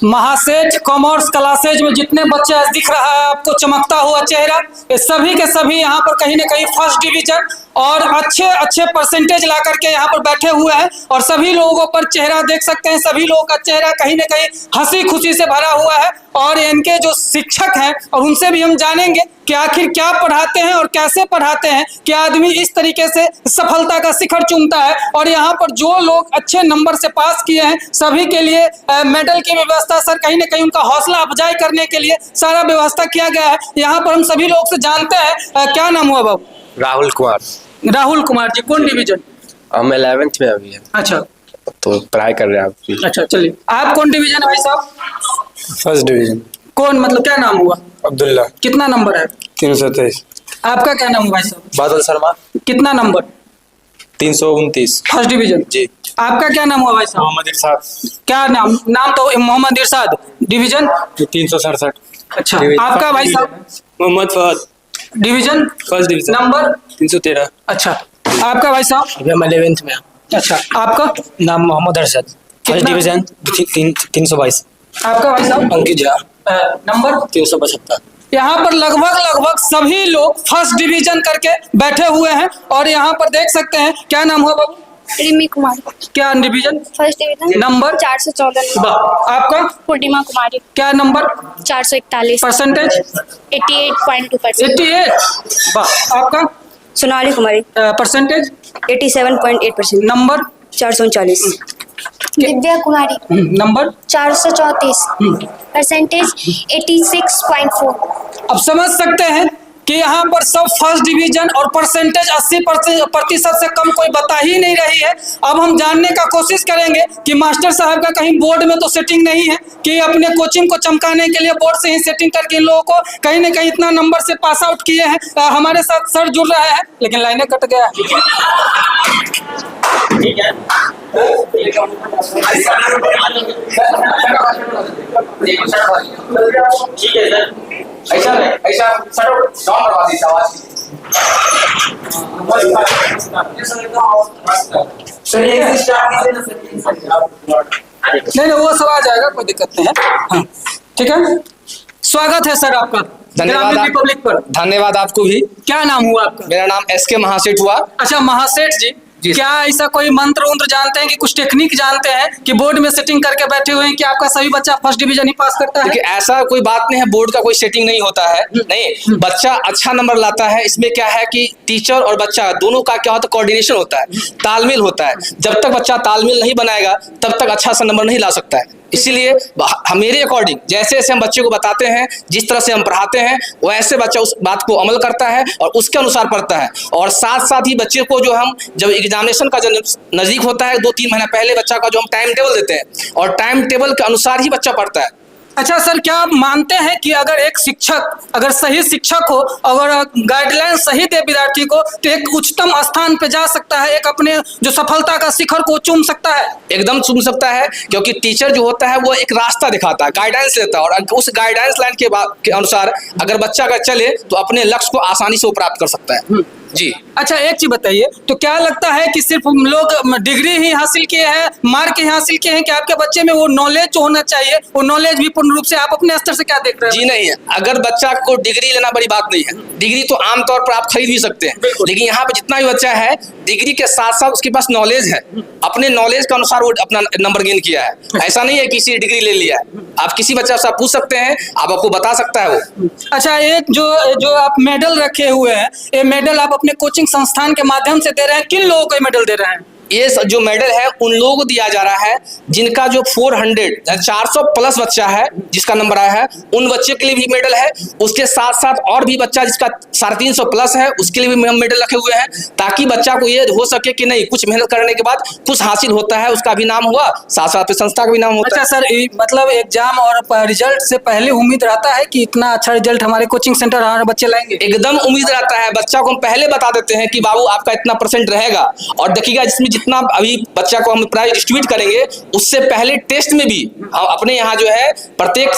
Mahaseth commerce classes में जितने बच्चे आज दिख रहा है आपको चमकता हुआ चेहरा, ये सभी के सभी यहाँ पर कहीं ना कहीं फर्स्ट डिवीजन और अच्छे अच्छे परसेंटेज ला करके यहाँ पर बैठे हुए हैं। और सभी लोगों पर चेहरा देख सकते हैं, सभी लोगों का चेहरा कहीं ना कहीं हंसी खुशी से भरा हुआ है। और इनके जो शिक्षक हैं और उनसे भी हम जानेंगे कि आखिर क्या पढ़ाते हैं और कैसे पढ़ाते हैं कि आदमी इस तरीके से सफलता का शिखर चूमता है। और यहाँ पर जो लोग अच्छे नंबर से पास किए हैं सभी के लिए मेडल की व्यवस्था, सर कहीं ना कहीं उनका हौसला अफजाई करने के लिए सारा व्यवस्था किया गया है। यहाँ पर हम सभी लोग से जानते हैं, क्या नाम हुआ बाबू? राहुल कुमार। राहुल कुमार जी, कौन डिवीजन? हम 11th में अभी है। अच्छा, तो पढ़ाई कर रहे हैं आप? अच्छा चलिए, आप कौन डिवीजन है भाई साहब? First division. कौन, मतलब क्या नाम हुआ? अब्दुल्ला। कितना नंबर है? 323। आपका क्या नाम है भाई साहब? बादल शर्मा। कितना नंबर? 329। फर्स्ट डिवीजन जी। आपका क्या नाम हुआ भाई साहब? मोहम्मद इरशाद। क्या नाम? नाम तो मोहम्मद इरशाद। डिवीजन? 367। अच्छा, आपका भाई साहब? Mohammad Fahad. Division? First division. Number? 313। अच्छा, आपका भाई साहब? अभी हम 11th में। अच्छा, आपका नाम मोहम्मद अरशद। First division 322। आपका भाई साहब? अंकित झा। नंबर? 375। यहाँ पर लगभग सभी लोग फर्स्ट डिवीजन करके बैठे हुए हैं। और यहाँ पर देख सकते हैं, क्या नाम हुआ बाबू? रिमी कुमार। क्या डिवीजन? First division. नंबर? 414। आपका? पूर्णिमा कुमारी। क्या नंबर? 441। परसेंटेज? 88.2%। 88। वाह, आपका? सोनाली कुमारी। परसेंटेज? 87.8%। नंबर? 439। दिव्या कुमारी। नंबर? 434। परसेंटेज 86.4। अब समझ सकते हैं कि यहाँ पर सब फर्स्ट डिवीजन और परसेंटेज 80% से कम कोई बता ही नहीं रही है। अब हम जानने का कोशिश करेंगे कि मास्टर साहब का कहीं बोर्ड में तो सेटिंग नहीं है कि अपने कोचिंग को चमकाने के लिए बोर्ड से ही सेटिंग करके इन लोगों को कहीं ना कहीं इतना नंबर से पास आउट किए हैं। हमारे साथ सर जुड़ रहे हैं, लेकिन लाइनें कट गया। ठीक है, ऐसा नहीं वो सब आ जाएगा, कोई दिक्कत नहीं है। हाँ, ठीक है, स्वागत है सर आपका धन्यवाद। रिपब्लिक पर। धन्यवाद आपको भी। क्या नाम हुआ आपका? मेरा नाम SK महासेठ हुआ। अच्छा महासेठ जी, क्या ऐसा कोई मंत्र उंत्र जानते हैं कि कुछ टेक्निक जानते हैं कि बोर्ड में सेटिंग करके बैठे हुए हैं कि आपका सभी बच्चा फर्स्ट डिवीजन ही पास करता है? देखिए ऐसा कोई बात नहीं है, बोर्ड का कोई सेटिंग नहीं होता है। नहीं, बच्चा अच्छा नंबर लाता है। इसमें क्या है कि टीचर और बच्चा दोनों का क्या होता है, कोऑर्डिनेशन होता है, तालमेल होता है। जब तक बच्चा तालमेल नहीं बनाएगा तब तक अच्छा सा नंबर नहीं ला सकता है। इसीलिए मेरे अकॉर्डिंग जैसे जैसे हम बच्चे को बताते हैं, जिस तरह से हम पढ़ाते हैं, वैसे बच्चा उस बात को अमल करता है और उसके अनुसार पढ़ता है। और साथ साथ ही बच्चे को जो हम जब एग्जामिनेशन का जब नजदीक होता है 2-3 महीना पहले बच्चा का जो हम टाइम टेबल देते हैं और टाइम टेबल के अनुसार ही बच्चा पढ़ता है। अच्छा सर, क्या आप मानते हैं कि अगर एक शिक्षक, अगर सही शिक्षक हो, अगर गाइडलाइन सही दे विद्यार्थी को, तो एक उच्चतम स्थान पे जा सकता है, एक अपने जो सफलता का शिखर को चूम सकता है? एकदम चूम सकता है, क्योंकि टीचर जो होता है वो एक रास्ता दिखाता है, गाइडेंस देता है। और उस गाइडेंस लाइन के अनुसार अगर बच्चा अगर चले तो अपने लक्ष्य को आसानी से वो प्राप्त कर सकता है। जी। अच्छा एक चीज बताइए, तो क्या लगता है कि सिर्फ लोग डिग्री ही हासिल किए हैं, मार्क ही हासिल किए हैं, कि आपके बच्चे में वो नॉलेज जो होना चाहिए वो नॉलेज भी पूर्ण रूप से आप अपने स्तर से क्या देख रहे हैं? जी नहीं है, अगर बच्चा को डिग्री लेना बड़ी बात नहीं है। डिग्री तो आमतौर पर आप खरीद भी सकते हैं, लेकिन यहाँ पे जितना भी बच्चा है डिग्री के साथ साथ उसके पास नॉलेज है, अपने नॉलेज के अनुसार वो अपना नंबर गेन किया है। ऐसा नहीं है किसी डिग्री ले लिया है। आप किसी बच्चा से पूछ सकते हैं, आपको बता सकता है वो। अच्छा, एक जो आप मेडल रखे हुए हैं, ये मेडल आप अपने कोचिंग संस्थान के माध्यम से दे रहे हैं, किन लोगों को मेडल दे रहे हैं? ये जो मेडल है उन लोगों को दिया जा रहा है जिनका जो 400 प्लस बच्चा है, जिसका नंबर आया है, उन बच्चे के लिए भी मेडल है। उसके साथ साथ और भी बच्चा जिसका 350 प्लस है, उसके लिए भी हम मेडल रखे हुए हैं, ताकि बच्चा को ये हो सके कि नहीं, कुछ मेहनत करने के बाद कुछ हासिल होता है, उसका भी नाम हुआ, साथ साथ संस्था का भी नाम होता है। अच्छा सर, मतलब एग्जाम और रिजल्ट से पहले उम्मीद रहता है कि इतना अच्छा रिजल्ट हमारे कोचिंग सेंटर हमारे बच्चे लाएंगे? एकदम उम्मीद रहता है। बच्चा को हम पहले बता देते हैं कि बाबू आपका इतना % रहेगा, और देखिएगा जिसमें जितना अभी बच्चा को हम प्राइज डिस्ट्रीब्यूट करेंगे, उससे पहले टेस्ट में भी हम अपने यहाँ जो है प्रत्येक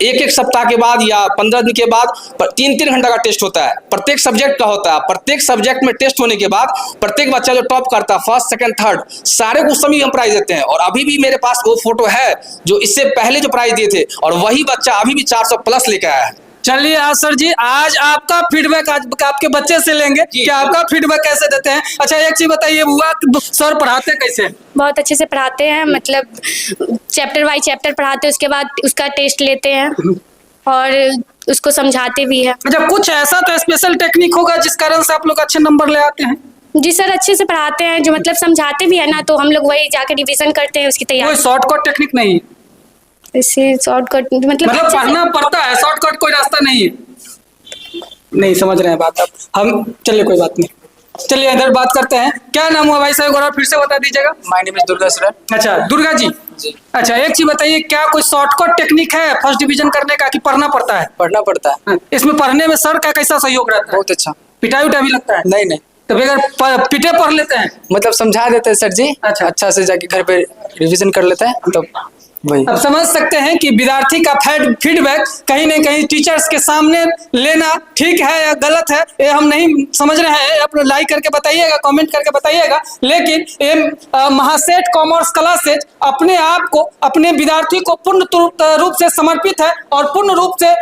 एक सप्ताह के बाद या 15 दिन के बाद 3-3 घंटा का टेस्ट होता है, प्रत्येक सब्जेक्ट का होता है। प्रत्येक सब्जेक्ट में टेस्ट होने के बाद प्रत्येक बच्चा जो टॉप करता है, फर्स्ट सेकंड थर्ड, सारे को उस समय हम प्राइज देते हैं। और अभी भी मेरे पास वो फोटो है जो इससे पहले जो प्राइज दिए थे, और वही बच्चा अभी भी 400 प्लस लेकर आया है। चलिए सर जी, आज आपका फीडबैक आज आपके बच्चे से लेंगे कि आपका फीडबैक कैसे देते हैं। अच्छा, एक चीज बताइए बुआ, सर पढ़ाते कैसे हैं? बहुत अच्छे से पढ़ाते हैं, मतलब चैप्टर बाय चैप्टर पढ़ाते हैं, उसके बाद उसका टेस्ट लेते हैं और उसको समझाते भी है। अच्छा, कुछ ऐसा तो स्पेशल टेक्निक होगा जिस कारण से आप लोग अच्छे नंबर ले आते हैं? जी सर, अच्छे से पढ़ाते हैं, जो मतलब समझाते भी है ना, तो हम लोग वही जाकर रिवीजन करते हैं उसकी कोई तैयारी। शॉर्टकट टेक्निक नहीं है? इससे शॉर्टकट मतलब अच्छे से- पढ़ना पड़ता है, शॉर्टकट कोई रास्ता नहीं है। नहीं समझ रहे हैं बात आप, हम चलिए कोई बात नहीं, चलिए इधर बात करते हैं। क्या नाम हुआ भाई साहब, एक बार फिर से बता दीजिएगा। My name is Durga sir. अच्छा दुर्गा जी, अच्छा एक चीज बताइए, क्या कोई शॉर्टकट टेक्निक है फर्स्ट डिवीजन करने का कि पढ़ना पड़ता है? पढ़ना पड़ता है। इसमें पढ़ने में सर का कैसा सहयोग रहता है? बहुत अच्छा। पिटाई उटाई भी लगता है? नहीं नहीं, तो अगर पिटे पढ़ लेते हैं? मतलब समझा देते हैं सर जी, अच्छा से जाके घर पे रिवीजन कर लेते हैं, तब वही। अब समझ सकते हैं कि विद्यार्थी का फीडबैक कहीं न कहीं टीचर्स के सामने लेना ठीक है या गलत है, ये हम नहीं समझ रहे हैं। आप लाइक करके बताइएगा, कमेंट करके बताइएगा। लेकिन ये महासेठ कॉमर्स क्लासेज अपने आप को, अपने विद्यार्थी को पूर्ण रूप से समर्पित है और पूर्ण रूप से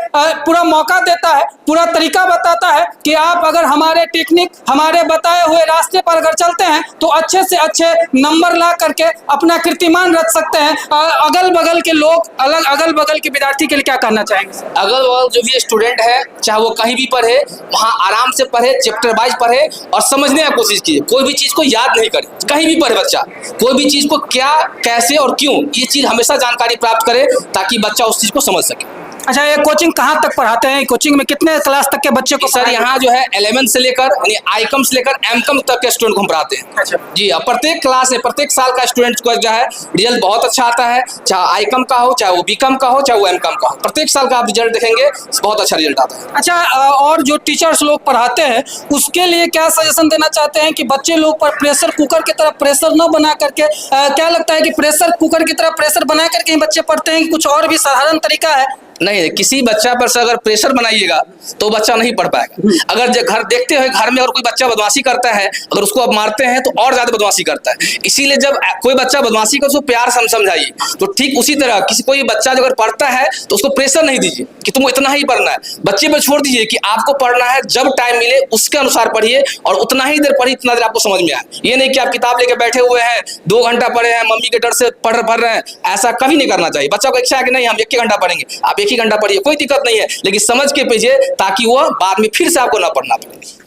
पूरा मौका देता है, पूरा तरीका बताता है कि आप अगर हमारे टेक्निक, हमारे बताए हुए रास्ते पर अगर चलते हैं तो अच्छे से अच्छे नंबर ला करके अपना कीर्तिमान रख सकते हैं। अगल बगल के लोग, अगल बगल के विद्यार्थी के लिए क्या कहना चाहेंगे? अगल बगल जो भी स्टूडेंट है, चाहे वो कहीं भी पढ़े, वहाँ आराम से पढ़े, चैप्टर वाइज पढ़े और समझने की कोशिश कीजिए। कोई भी चीज को याद नहीं करे, कहीं भी पढ़े बच्चा, कोई भी चीज को क्या, कैसे और क्यों, ये चीज हमेशा जानकारी प्राप्त करे ताकि बच्चा उस चीज को समझ सके। अच्छा, ये कोचिंग कहाँ तक पढ़ाते हैं? कोचिंग में कितने क्लास तक के बच्चे को? सर यहाँ जो है 11 से लेकर यानी आईकम से लेकर एमकम तक के स्टूडेंट को हम पढ़ाते हैं। अच्छा जी, अब प्रत्येक क्लास में प्रत्येक साल का स्टूडेंट को जो है रिजल्ट बहुत अच्छा आता है, चाहे आईकम का हो, चाहे वो बीकम का हो, चाहे वो एमकम का हो, प्रत्येक साल का आप रिजल्ट देखेंगे बहुत अच्छा रिजल्ट आता है। अच्छा, और जो टीचर्स लोग पढ़ाते हैं उसके लिए क्या सजेशन देना चाहते हैं कि बच्चे लोग पर प्रेशर कुकर की तरह प्रेशर न बना करके, क्या लगता है कि प्रेशर कुकर की तरह प्रेशर बना करके ही बच्चे पढ़ते हैं कि कुछ और भी साधारण तरीका है? नहीं, किसी बच्चा पर से अगर प्रेशर बनाइएगा तो बच्चा नहीं पढ़ पाएगा। अगर घर देखते हुए घर में अगर कोई बच्चा बदमाशी करता है, अगर उसको आप मारते हैं तो और ज्यादा बदमाशी करता है। इसीलिए जब कोई बच्चा बदमाशी कर उसको प्यार से समझाइए। तो ठीक उसी तरह कोई बच्चा जो अगर पढ़ता है तो उसको प्रेशर नहीं दीजिए कि तुम इतना ही पढ़ना है, बच्चे पर छोड़ दीजिए कि आपको पढ़ना है, जब टाइम मिले उसके अनुसार पढ़िए और उतना ही देर पढ़िए जितना देर आपको समझ में आए। ये नहीं कि आप किताब लेकर बैठे हुए हैं, 2 घंटा पढ़े हैं, मम्मी के डर से पढ़ रहे हैं, ऐसा कभी नहीं करना चाहिए। बच्चा को इच्छा है कि नहीं हम 1 घंटा पढ़ेंगे, आप 1 ही घंटा पढ़िए, कोई दिक्कत नहीं है, लेकिन समझ के पढ़िए ताकि वो बाद में फिर से आपको ना पढ़ना पड़े।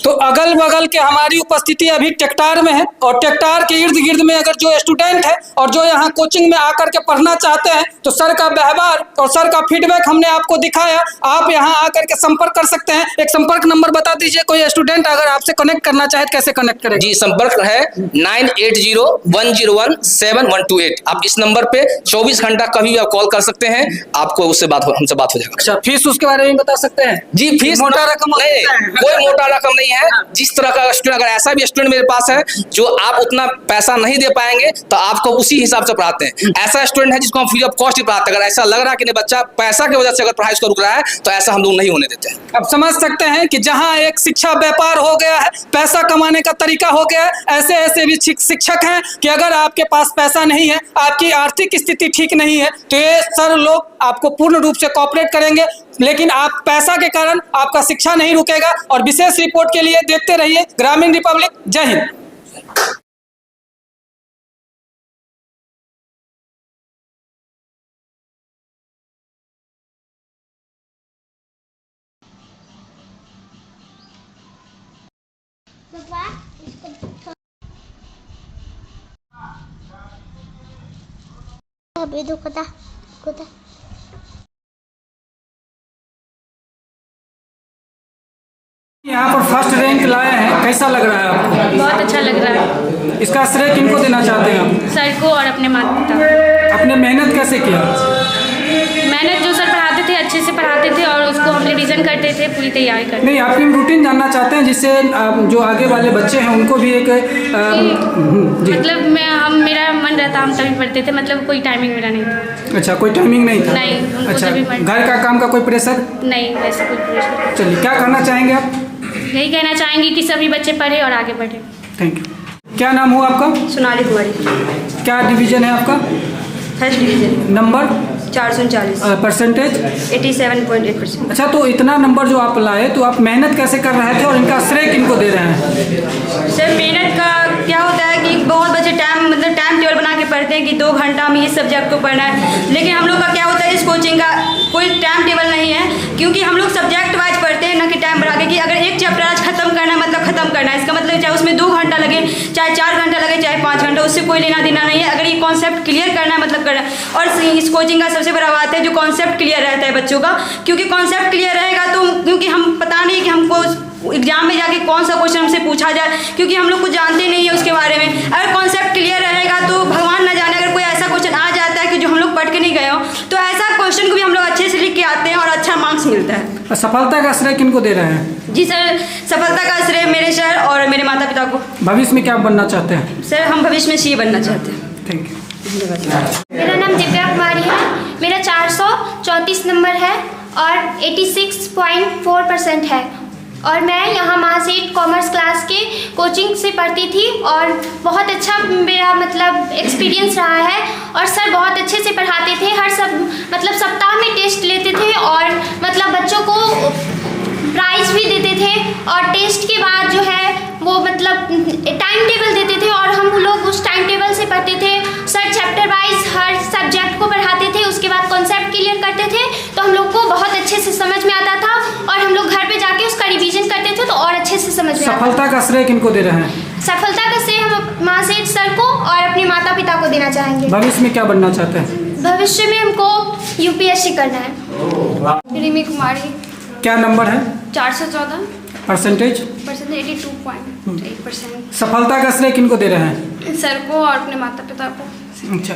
तो अगल बगल के हमारी उपस्थिति अभी टेक्टार में है और टेक्टार के इर्द गिर्द में अगर जो स्टूडेंट है और जो यहाँ कोचिंग में आकर के पढ़ना चाहते हैं तो सर का व्यवहार और सर का फीडबैक हमने आपको दिखाया। आप यहाँ आकर के संपर्क कर सकते हैं। एक संपर्क नंबर बता दीजिए, कोई स्टूडेंट अगर आपसे कनेक्ट करना चाहे तो कैसे कनेक्ट करें? जी, संपर्क है 9801017128। आप इस नंबर पे 24 घंटा कभी भी आप कॉल कर सकते हैं, आपको उससे हमसे बात हो जाएगा। अच्छा, फीस उसके बारे में बता सकते हैं? जी, फीस मोटा रकम नहीं, कोई मोटा रकम नहीं है। जिस तरह का स्टूडेंट, अगर ऐसा भी स्टूडेंट मेरे पास है जो आप उतना पैसा नहीं दे पाएंगे तो आपको उसी हिसाब से पढ़ाते हैं। ऐसा स्टूडेंट है जिसको हम फ्री ऑफ कॉस्ट ही पढ़ाते हैं। अगर ऐसा लग रहा है कि नहीं बच्चा पैसा की वजह से अगर पढ़ाई उसको रुक रहा है तो ऐसा हम लोग नहीं होने देते हैं। अब समझ सकते हैं कि जहां एक शिक्षा व्यापार हो गया है, पैसा कमाने का तरीका हो गया है, ऐसे ऐसे भी शिक्षक हैं कि अगर आपके पास पैसा नहीं है, आपकी आर्थिक स्थिति ठीक नहीं है तो ये सर लोग आपको पूर्ण रूप से कोऑपरेट करेंगे। लेकिन आप पैसा के कारण आपका शिक्षा नहीं रुकेगा। और विशेष रिपोर्ट के लिए देखते रहिए ग्रामीण रिपब्लिक। जय हिंद। यहाँ पर फर्स्ट रैंक लाए हैं, कैसा लग रहा है आपको? बहुत अच्छा लग रहा है। इसका श्रेय किनको देना चाहते हैं आप? सर को और अपने माता पिता। अपने मेहनत कैसे किया? मेहनत जो सर पढ़ाते थे अच्छे से पढ़ाते थे और उसको हम रिवीजन करते थे, पूरी तैयारी करते नहीं, आपकी रूटीन जानना चाहते हैं जिससे जो आगे वाले बच्चे हैं उनको भी एक जी। मतलब मेरा मन रहता, हम तभी पढ़ते थे, मतलब कोई टाइमिंग मेरा नहीं था। अच्छा, कोई टाइमिंग नहीं था? नहीं, उनको अच्छा, जब भी मन- घर का काम का कोई प्रेशर? नहीं, वैसे कोई प्रेशर। चलिए, क्या कहना चाहेंगे आप? यही कहना चाहेंगे कि सभी बच्चे पढ़े और आगे बढ़े। Thank you. क्या नाम हुआ आपका? सोनाली कुमारी, क्या डिवीजन है आपका? First division, number? 439, परसेंटेज? 87.8%। अच्छा, तो इतना नंबर जो आप लाए तो आप मेहनत कैसे कर रहे थे और इनका श्रेय किनको दे रहे हैं? सर मेहनत का क्या होता है कि बहुत बच्चे टाइम टेबल बना के पढ़ते हैं कि 2 घंटा में इस सब्जेक्ट को पढ़ना है, लेकिन हम लोग का क्या होता है इस कोचिंग का कोई टाइम टेबल नहीं है, क्योंकि हम लोग सब्जेक्ट वाइज पढ़ते हैं, ना कि टाइम बढ़ा के कि अगर एक चैप्टर आज खत्म करना है मतलब खत्म करना है। इसका मतलब चाहे उसमें 2 घंटा लगे, चाहे 4 घंटा लगे, चाहे 5 घंटा, उससे कोई लेना देना नहीं है। अगर ये कॉन्सेप्ट क्लियर करना है मतलब करना है। और इस कोचिंग का सबसे बड़ा बात है जो कॉन्सेप्ट क्लियर रहता है बच्चों का, क्योंकि कॉन्सेप्ट क्लियर रहेगा तो क्योंकि हम पता नहीं कि हमको एग्जाम में जाके कौन सा क्वेश्चन हमसे पूछा जाए, क्योंकि हम लोग कुछ जानते नहीं है उसके बारे में। अगर कॉन्सेप्ट क्लियर रहेगा तो भगवान न जाने अगर कोई ऐसा क्वेश्चन आ जाता है कि जो हम लोग पढ़ के नहीं गए हो, तो ऐसा क्वेश्चन को भी हम लोग अच्छे से लिख के आते हैं और अच्छा मार्क्स मिलता है। सफलता का श्रेय किनको दे रहे हैं? जी सर, सफलता का श्रेय मेरे सर और मेरे माता पिता को। भविष्य में क्या बनना चाहते हैं? सर हम भविष्य में सीए बनना चाहते हैं। Thank you. मेरा नाम दिव्या कुमारी है, मेरा 434 नंबर है और 86.4% है और मैं यहाँ महासेठ कॉमर्स क्लास के कोचिंग से पढ़ती थी और बहुत अच्छा मेरा मतलब एक्सपीरियंस रहा है और सर बहुत अच्छे से पढ़ाते थे। हर मतलब सप्ताह में टेस्ट लेते थे और मतलब बच्चों को प्राइज़ भी देते थे और टेस्ट के बाद जो है वो मतलब टाइम टेबल देते थे और हम लोग उस टाइम टेबल से पढ़ते थे। सर चैप्टर वाइज हर सब्जेक्ट को पढ़ाते थे, उसके बाद कॉन्सेप्ट क्लियर करते थे तो हम लोग को बहुत अच्छे से समझ में आता था और हम लोग घर पे जाके उसका रिवीजन करते थे तो और अच्छे से समझ में आता था। सफलता का श्रेय किनको दे रहे हैं? सफलता का श्रेय हम महासेठ सर को और अपने माता पिता को देना चाहेंगे। भविष्य में क्या बनना चाहते हैं? भविष्य में हमको यूपीएससी करना है। रिमी कुमारी, क्या नंबर है? 414, परसेंटेज? 82.8%। सफलता का श्रेय किनको दे रहे हैं? सर को और अपने माता पिता को। अच्छा,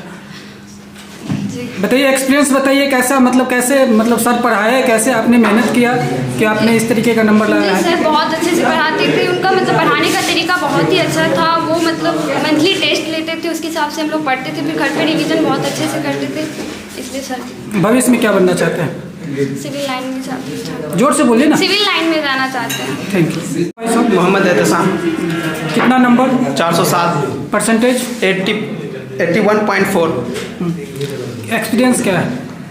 बताइए, एक्सपीरियंस बताइए, कैसा मतलब कैसे मतलब सर पढ़ाए, कैसे आपने मेहनत किया कि आपने इस तरीके का नंबर लाया है? सर बहुत अच्छे से पढ़ाते थे, उनका मतलब पढ़ाने का तरीका बहुत ही अच्छा था। वो मतलब मंथली टेस्ट लेते थे, उसके हिसाब से हम लोग पढ़ते थे, फिर घर पे रिवीजन बहुत अच्छे से करते थे, इसलिए सर। भविष्य में क्या बनना चाहते हैं? सिविल लाइन में चाहते हैं। जोर से बोलिए ना। सिविल लाइन में जाना चाहते हैं। Thank you. मोहम्मद एहतसाम, कितना नंबर? 407, परसेंटेज? 81.4। एक्सपीरियंस क्या है?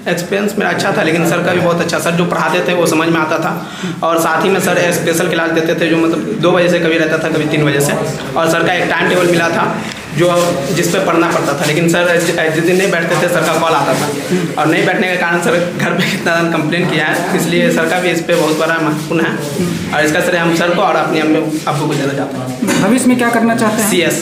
एक्सपीरियंस मेरा अच्छा था, लेकिन सर का भी बहुत अच्छा, सर जो पढ़ाते थे वो समझ में आता था और साथ ही में सर स्पेशल क्लास देते थे जो मतलब 2 बजे से कभी रहता था, कभी 3 बजे से, और सर का एक टाइम टेबल मिला था जो जिस पे पढ़ना पड़ता था। लेकिन सर जिस दिन नहीं बैठते थे सर का कॉल आता था और नहीं बैठने के कारण सर घर पे कितना कंप्लेंट किया है, इसलिए सर का भी इस पर बहुत बड़ा महत्वपूर्ण है और इसका श्रेय हम सर को और अपने अब्बू को देना चाहते हैं। भविष्य में क्या करना चाहते हैं? CS।